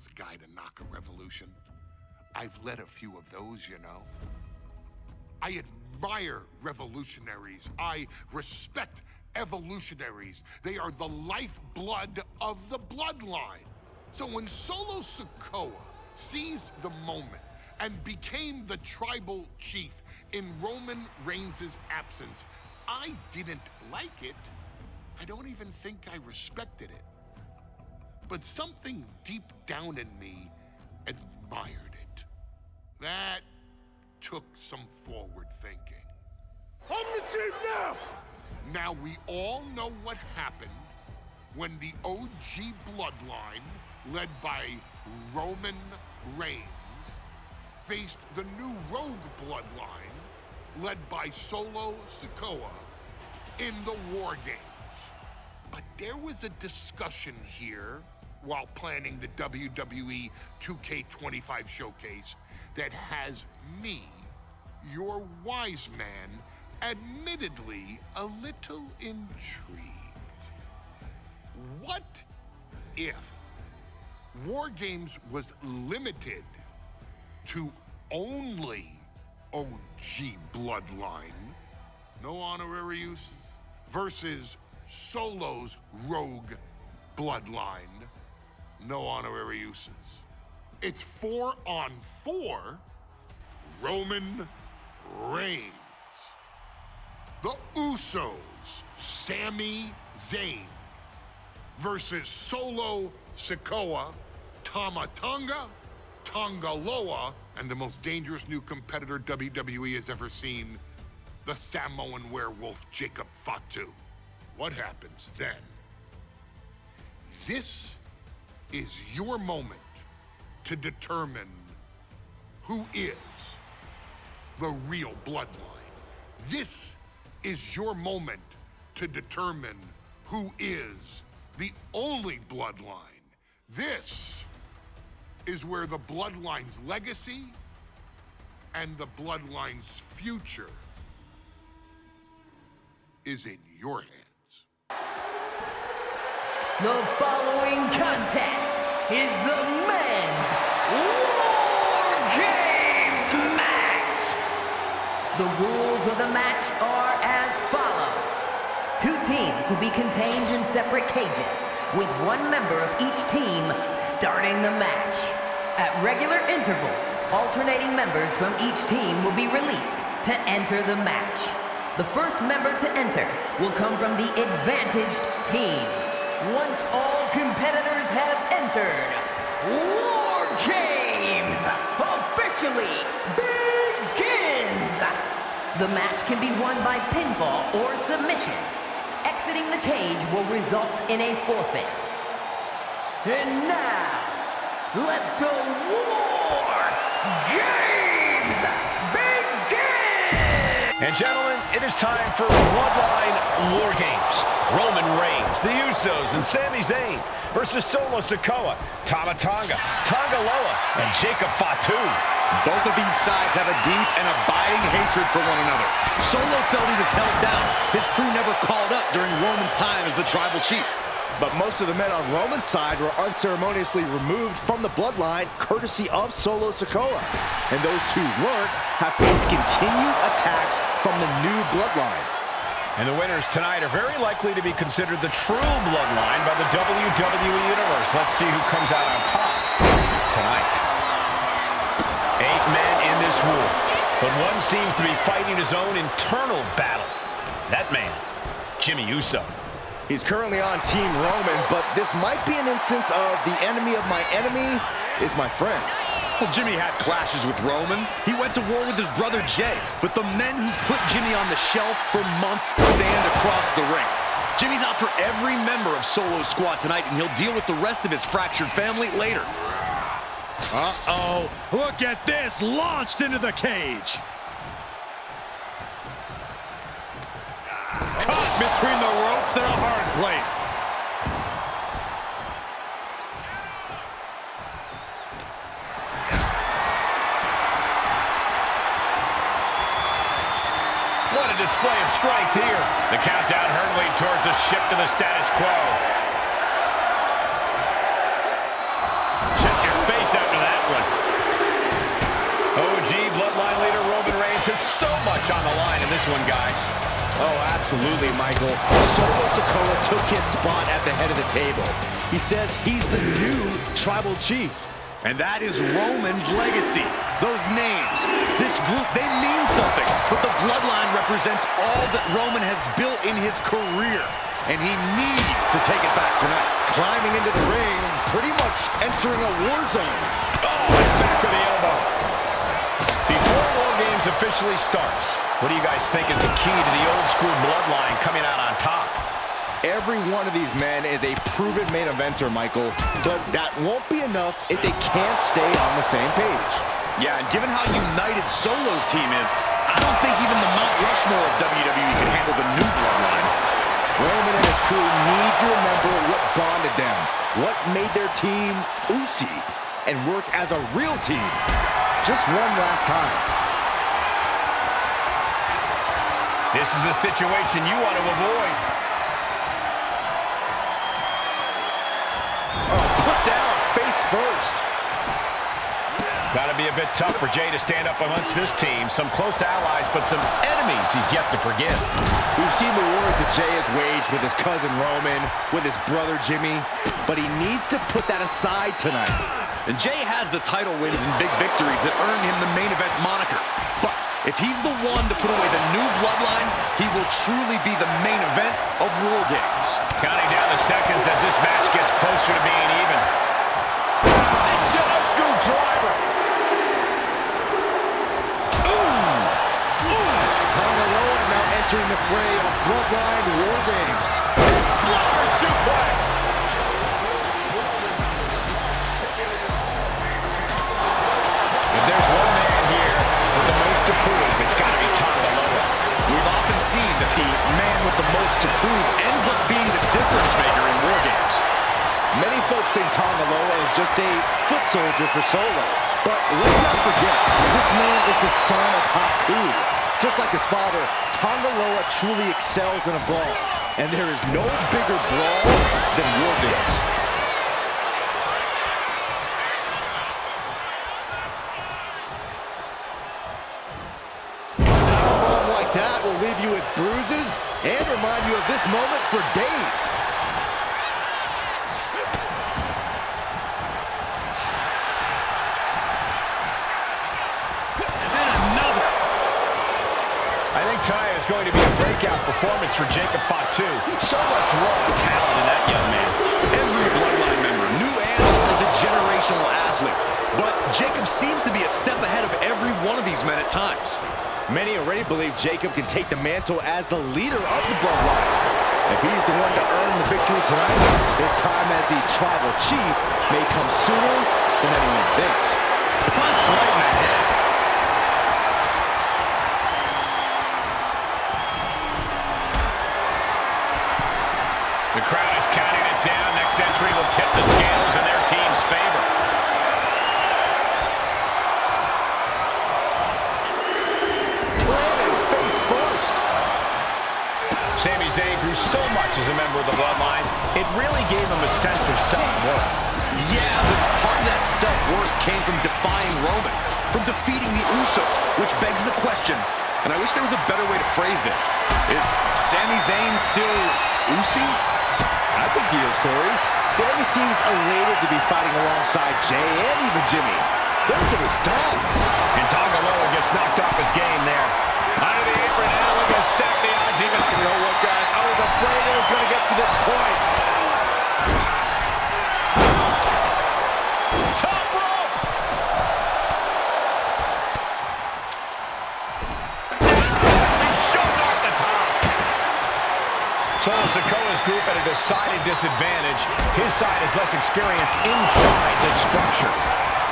last guy to knock a revolution. I've led a few of those, you know. I admire revolutionaries. I respect evolutionaries. They are the lifeblood of the bloodline. So when Solo Sikoa seized the moment and became the tribal chief in Roman Reigns' absence, I didn't like it. I don't even think I respected it. But something deep down in me admired it. That took some forward thinking. I'm the chief now! Now we all know what happened when the OG Bloodline, led by Roman Reigns, faced the new Rogue Bloodline, led by Solo Sikoa, in the War Games. But there was a discussion here while planning the WWE 2K25 showcase that has me, your wise man, admittedly a little intrigued. What if War Games was limited to only OG Bloodline, no honorary uses, versus Solo's Rogue Bloodline, no honorary uses? It's 4-on-4 Roman Reigns. The Usos, Sami Zayn, versus Solo Sikoa, Tama Tonga, Tonga Loa, and the most dangerous new competitor WWE has ever seen, the Samoan werewolf Jacob Fatu. What happens then? This is your moment to determine who is the real bloodline. This is your moment to determine who is the only bloodline. This is where the bloodline's legacy and the bloodline's future is in your hands. The following contest is the men's War Games match. The rules of the match are as follows. Two teams will be contained in separate cages, with one member of each team starting the match. At regular intervals, alternating members from each team will be released to enter the match. The first member to enter will come from the advantaged team. Once all competitors have entered, War Games officially begins! The match can be won by pinfall or submission. Exiting the cage will result in a forfeit. And now, let the War Games begin! And gentlemen, it is time for Bloodline War Games. Roman Reigns, the Usos, and Sami Zayn versus Solo Sikoa, Tama Tonga, Tonga Loa, and Jacob Fatu. Both of these sides have a deep and abiding hatred for one another. Solo felt he was held down. His crew never called up during Roman's time as the tribal chief. But most of the men on Roman's side were unceremoniously removed from the bloodline, courtesy of Solo Sikoa. And those who weren't have faced continued attacks from the new bloodline. And the winners tonight are very likely to be considered the true bloodline by the WWE Universe. Let's see who comes out on top tonight. 8 men in this war, but one seems to be fighting his own internal battle. That man, Jimmy Uso. He's currently on Team Roman, but this might be an instance of the enemy of my enemy is my friend. Well, Jimmy had clashes with Roman. He went to war with his brother Jay, but the men who put Jimmy on the shelf for months stand across the ring. Jimmy's out for every member of Solo's squad tonight, and he'll deal with the rest of his fractured family later. Uh-oh, look at this, launched into the cage. Caught between the ropes in a hard place. What a display of strength here. The countdown hurtling towards a shift to the status quo. Check your much on the line in this one, guys. Oh, absolutely, Michael. Solo Sikoa took his spot at the head of the table. He says he's the new tribal chief. And that is Roman's legacy. Those names, this group, they mean something. But the bloodline represents all that Roman has built in his career. And he needs to take it back tonight. Climbing into the ring, pretty much entering a war zone. Oh, and back for the elbow. Before War Games officially starts, what do you guys think is the key to the old school bloodline coming out on top? Every one of these men is a proven main eventer, Michael. But that won't be enough if they can't stay on the same page. Yeah, and given how united Solo's team is, I don't think even the Mount Rushmore of WWE can handle the new bloodline. Roman and his crew need to remember what bonded them, what made their team Usi, and work as a real team. Just one last time. This is a situation you want to avoid. Oh, put down, face first. Got to be a bit tough for Jay to stand up amongst this team. Some close allies, but some enemies he's yet to forgive. We've seen the wars that Jay has waged with his cousin Roman, with his brother Jimmy, but he needs to put that aside tonight. And Jay has the title wins and big victories that earned him the main event moniker. But if he's the one to put away the new bloodline, he will truly be the main event of War Games. Counting down the seconds as this match gets closer to being even. Jump driver. Tangaloa now entering the fray of Bloodline War Games. Exploder suplex. If there's one man here with the most to prove, it's got to be Tangaloa. We've often seen that the man with the most to prove ends up being the difference maker in War Games. Many folks think Tangaloa is just a foot soldier for Solo. But let's not forget, this man is the son of Haku. Just like his father, Tangaloa truly excels in a brawl. And there is no bigger brawl than War Games. Powerbomb like that will leave you with bruises and remind you of this moment for days. I think tonight is going to be a breakout performance for Jacob Fatu. So much raw talent in that young man. Every bloodline member, new and old, is a generational athlete. But Jacob seems to be a step ahead of every one of these men at times. Many already believe Jacob can take the mantle as the leader of the bloodline. If he's the one to earn the victory tonight, his time as the tribal chief may come sooner than anyone thinks. Punch right in the head. The crowd is counting it down. Next entry will tip the scales in their team's favor. Planted face first. Sami Zayn grew so much as a member of the Bloodline, it really gave him a sense of self-worth. Yeah, but part of that self-worth came from defying Roman, from defeating the Usos, which begs the question, and I wish there was a better way to phrase this, is Sami Zayn still Usi? I think he is, Corey. Sami seems elated to be fighting alongside Jay and even Jimmy. Those are his dogs. And Tangaloa gets knocked off his game there. Under the apron, now look at stack the odds even. You know what, guys? I was afraid it was going to get to this point. Top rope! Shoved off the top. Solo Sikoa's group at a decided disadvantage. His side has less experience inside this structure.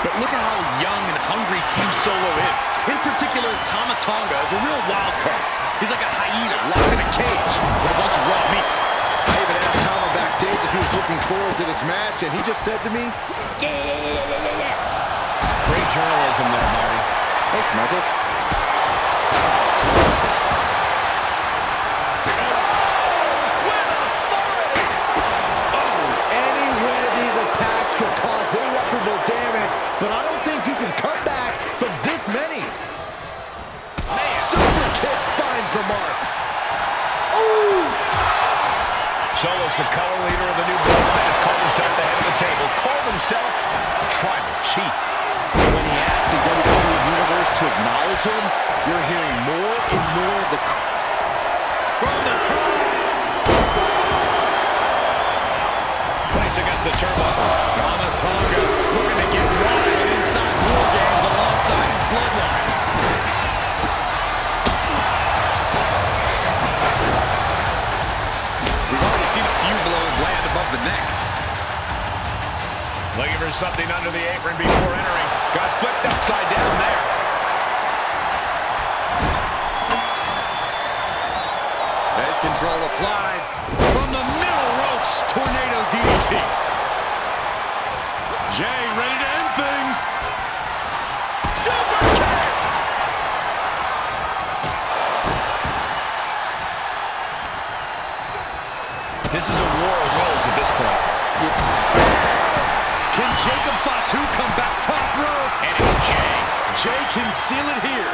But look at how young and hungry Team Solo is. In particular, Tama Tonga is a real wild card. He's like a hyena locked in a cage with a bunch of raw meat. I even asked Tama backstage if he was looking forward to this match, and he just said to me, yeah. Great journalism there, Marty. Thanks, Michael. Any one of these attacks could cause irreparable damage, but I don't think you can come back from this many. Super kick. Chief. When he asked the WWE Universe to acknowledge him, you're hearing more and more of the... From the top! Place against the turnbuckle. Tonga looking to get wild inside War Games alongside his bloodline. We've already seen a few blows land above the neck. Looking for something under the apron before entering. Got flipped upside down there. Head control applied. From the middle ropes, tornado DDT. Jay ready to end things. Super kick! This is a war of wills at this point. Can Jacob Fatu come back top rope? And it's Jay. Jay can seal it here.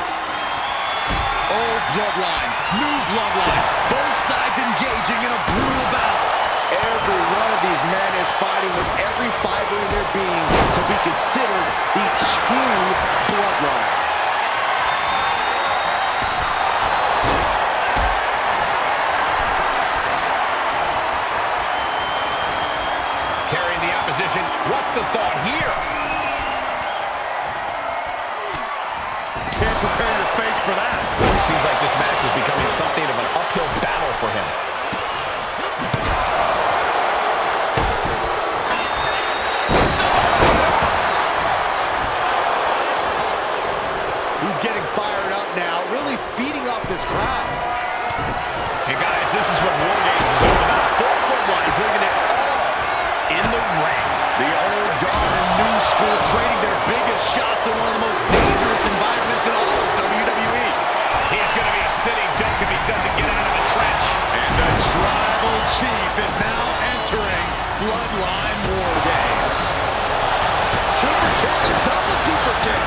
Old Bloodline, new Bloodline. Both sides engaging in a brutal battle. Every one of these men is fighting with every fiber in their being to be considered the true bloodline. Carrying the opposition. What's the thought here? Can't prepare your face for that. Seems like this match is becoming something of an uphill battle for him. He's getting fired up now, really feeding off this crowd. Hey guys, this is what War Games is all about. Both bloodlines leaving it all in the ring. The old guard and new school trading their biggest shots in one of the most dangerous environments in all of WWE. He's going to be a sitting duck if he doesn't get out of the trench. And the Tribal Chief is now entering Bloodline War Games. Super kick, a double super kick.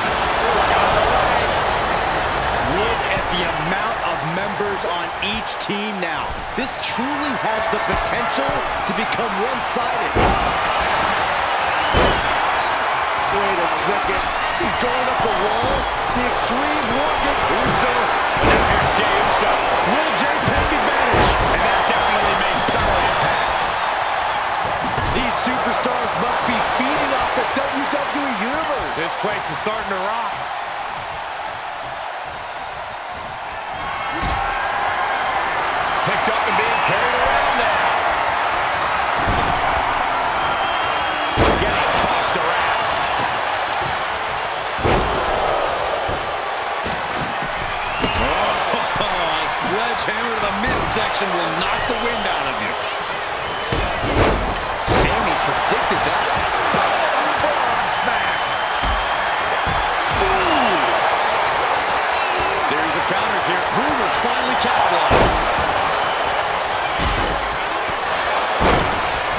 Look at the amount of members on each team now. This truly has the potential to become one-sided. Wait a second. He's going up the wall. The Extreme War Games. Uso. And now here's Jey Uso. Will Jey take advantage? And that definitely made solid impact. These superstars must be feeding off the WWE Universe. This place is starting to rock. Picked up and being carried around now. Getting tossed around. A sledgehammer to the midsection will knock the wind out of you. Sami predicted that. Forearm smack. Series of counters here. Who will finally capitalize?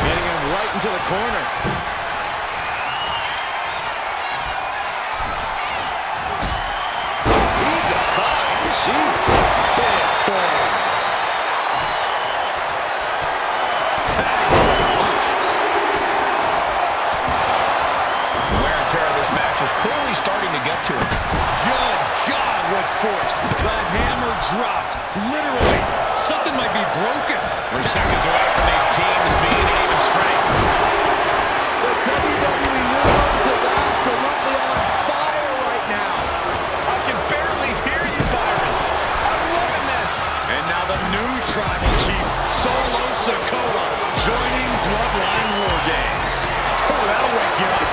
Getting him right into the corner. Heave the side. Jeez. Big boy. Tag. Punch. The wear and tear of this match is clearly starting to get to him. Good God, what force. The hammer dropped. Literally. Something might be broken. We're seconds away from these teams being in even strength. The WWE Universe is absolutely on fire right now. I can barely hear you, Byron. I'm loving this. And now the new Tribal Chief, Solo Sikoa, joining Bloodline War Games. Oh, that'll wake you up.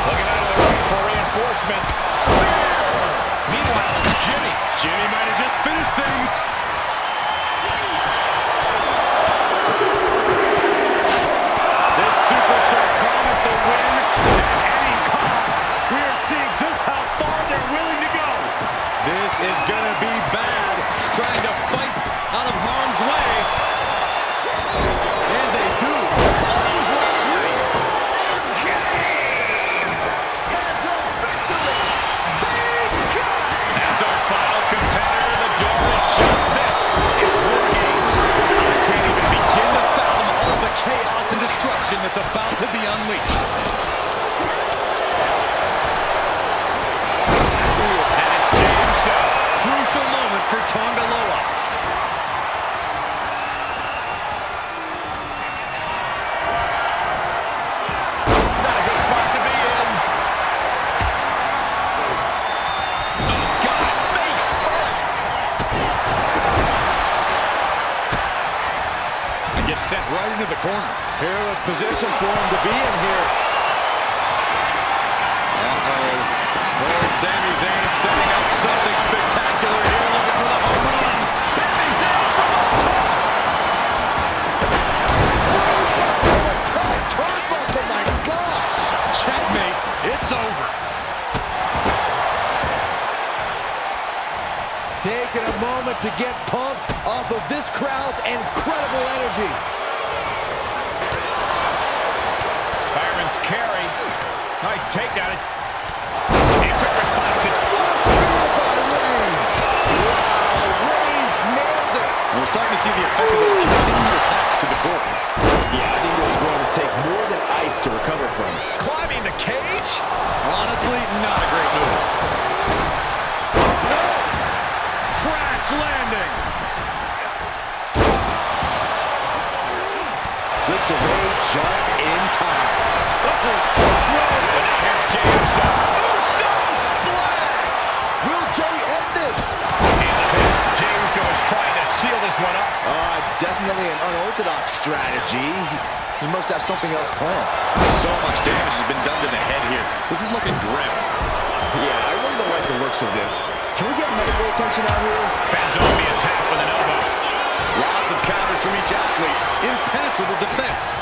Looking out of the ring for reinforcement. Spear. Meanwhile, it's Jimmy. Jimmy might have just finished things. the corner. Perilous position for him to be in here. Sami Zayn setting up something spectacular here, looking for the home run. Sami Zayn from up top. Turnbuckle, my gosh. Checkmate, it's over. Taking a moment to get pumped off of this crowd's incredible energy. Fireman's carry. Nice takedown. And quick response to Reigns. Wow, Reigns nailed it. And we're starting to see the effect of those continued attacks to the core. Yeah, I think this is going to take more than ice to recover from. climbing the cage. Honestly, not a great move. Crash landing. Slips away just in time. Usos splash. Will Jay end this? Jey Uso is trying to seal this one up. Definitely an unorthodox strategy. He must have something else planned. So much damage has been done to the head here. This is looking grim. Yeah, I really don't like the looks of this. Can we get medical attention out here? Fans on the attack with an elbow. Lots of counters from each athlete. Impenetrable defense.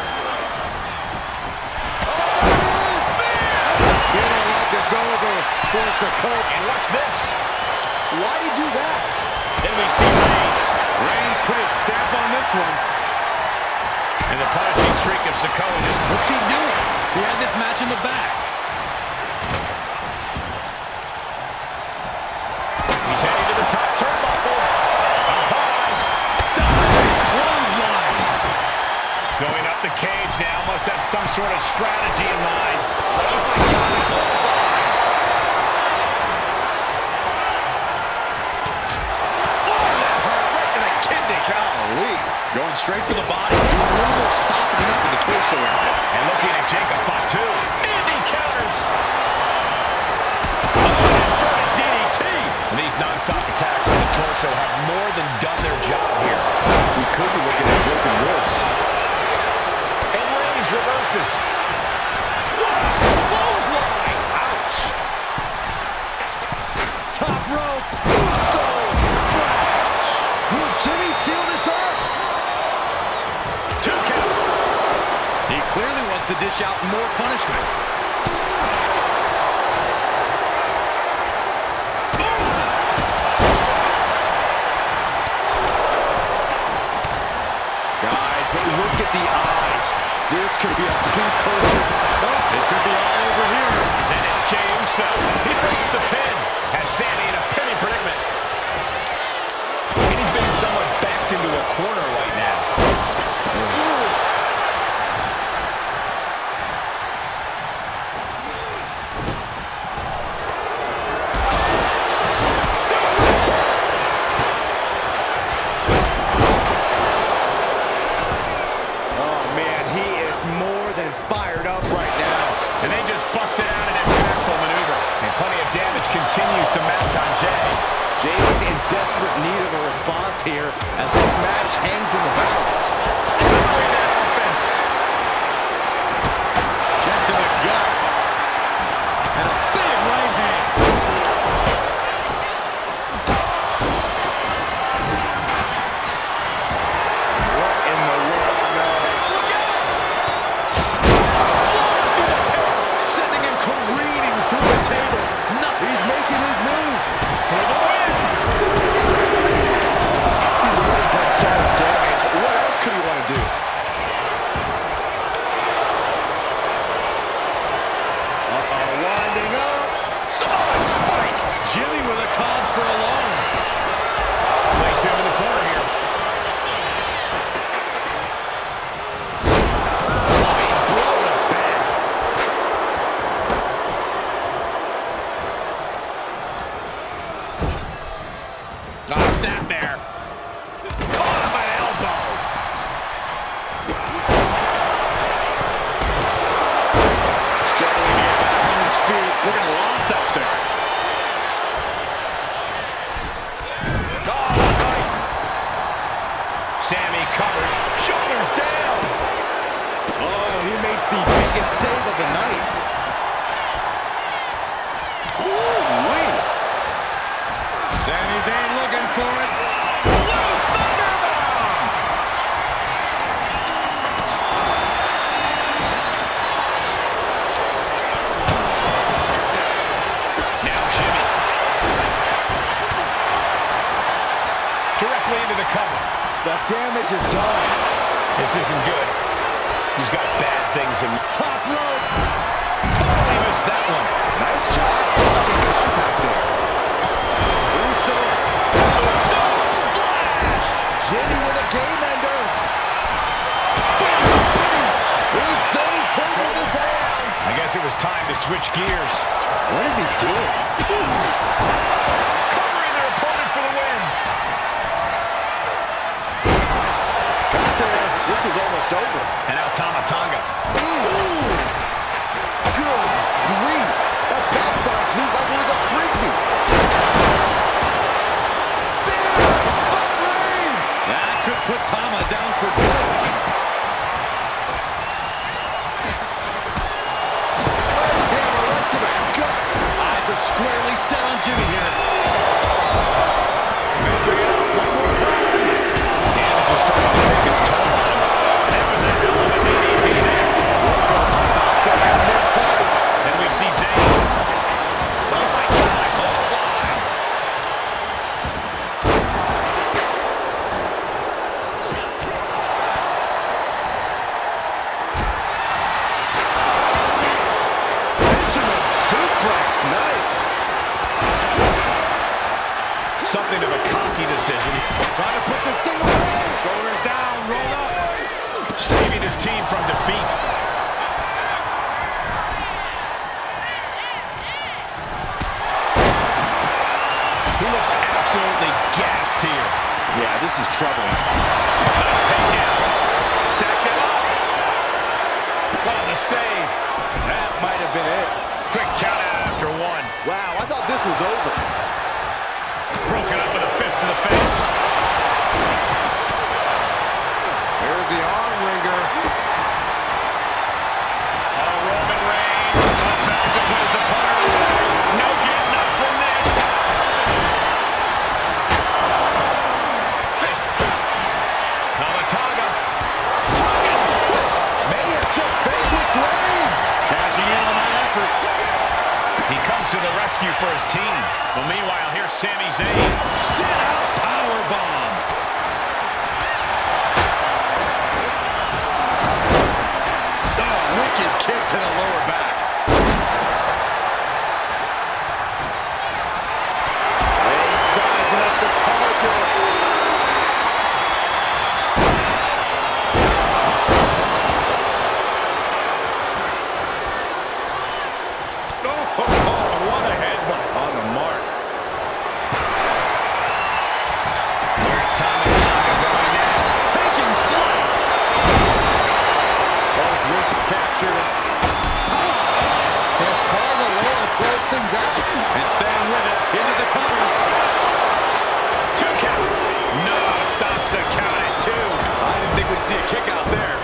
Feeling like it's over for Sikoa. And watch this. Why'd he do that? Then we see Reigns. Reigns put his stamp on this one. And the punishing streak of Sikoa just... What's he doing? He had this match in the bag. He's heading to the top turnbuckle. A high. Diving clothesline. Going up the cage now. Must have some sort of strategy in mind. Oh my God, a clothesline. Oh, that hurt right to the kidney. Golly. Going straight for the body. Doing a little more softening up in the torso area. And looking at Jacob Fatu. Indy counters. And these non-stop attacks on the torso have more than done their job here. We could be looking at broken ribs. And Reigns reverses. Clothesline. Ouch. Top rope. Usos splash. Will Jimmy seal this up? 2 count. He clearly wants to dish out more punishment. Guys, look at the eyes. This could be a precursor. Oh, it could be all over here. Then it's Jey Uso. He breaks the pin. Has Sami in a pinning predicament. And he's been somewhat backed into a corner right now. More than fired up right now. And they just busted out an impactful maneuver. And plenty of damage continues to mount on Jey. Jey is in desperate need of a response here as this match hangs in the balance. Delivering that offense. Check to the gut. And a big right hand. What in the world? Look out! Sending him careening through the table. Nothing. He's making his move. For the win. That's so much damage. What else could he want to biggest save of the night. Ooh-wee. Sami Zayn looking for it. Blue Thunderbomb! Now Jimmy. Directly into the cover. The damage is done. This isn't good. He's got bad things in Top rope. Totally missed that one. Nice job blocking contact there. Uso. Uso splash! Jimmy with a game ender. Zayn closes his hand. I guess it was time to switch gears. What is he doing? Covering their opponent for the win. Got there. This is almost over. And now Tonga. Good grief. That stop sign flew like it was a frisbee. That could put Tama down for good. Sledgehammer right to the gut. Eyes are squarely set on Jimmy here. Measuring it out one more time. Damage is starting to take its toll on him. There was a hell of a DDT there. And we see Zayn. Oh my God, clothesline. Fisherman suplex. Nice. Something of a cocky decision. Trying to put this thing away. Shoulders down, roll up. Saving his team from defeat. He looks absolutely gassed here. Yeah, this is troubling. Nice takedown. Stack him up. What the save. That might have been it. Quick count out after one. Wow, I thought this was over. Broken up with a fist to the face. Here's the arm wringer. Oh, Roman Reigns about to put his opponent away. No getting up from this. Fist. Tonga. May have just vanquished Reigns. Cashing in on that effort. He comes to the rescue for his team. Well, meanwhile, here's Sami Zayn. Sit out powerbomb. Oh, wicked kick to the lower back. Reigns sizing up the target. Oh, what a headbutt. On the mark. Where's Tonga going now? Taking flight. Both wrists captured. And Tonga Loa close things out. And staying with it. Into the cover. 2 count. No, stops the count at 2. I didn't think we'd see a kick out there.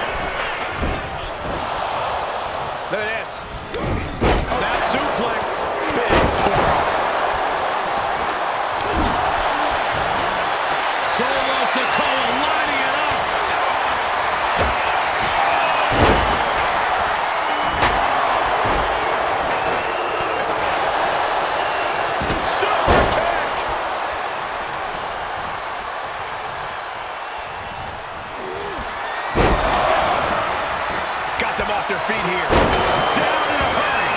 Look at this. Snap suplex. Big forearm. Solo Sikoa lining it up. Super kick. Got them off their feet here. Down in a hurry.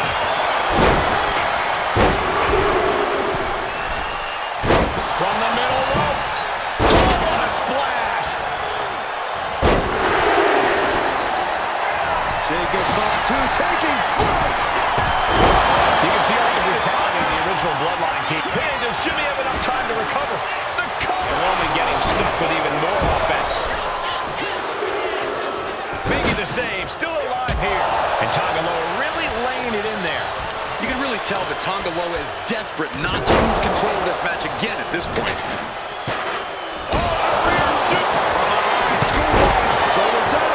From the middle rope. Oh, what a splash. Jay gets up two, taking flight. You can see all the brutality in the original Bloodline team. Hey, does Jimmy have enough time to recover? The cover! And Roman getting stuck with even more offense. Making the save, still alive here. And Tonga Loa really laying it in there. You can really tell that Tonga Loa is desperate not to lose control of this match again at this point. Shoulders down.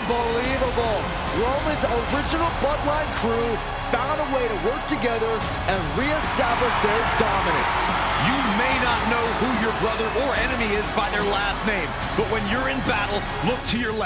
Unbelievable. Roman's original Bloodline crew found a way to work together and reestablish their dominance. You may not know who your brother or enemy is by their last name, but when you're in battle, look to your left.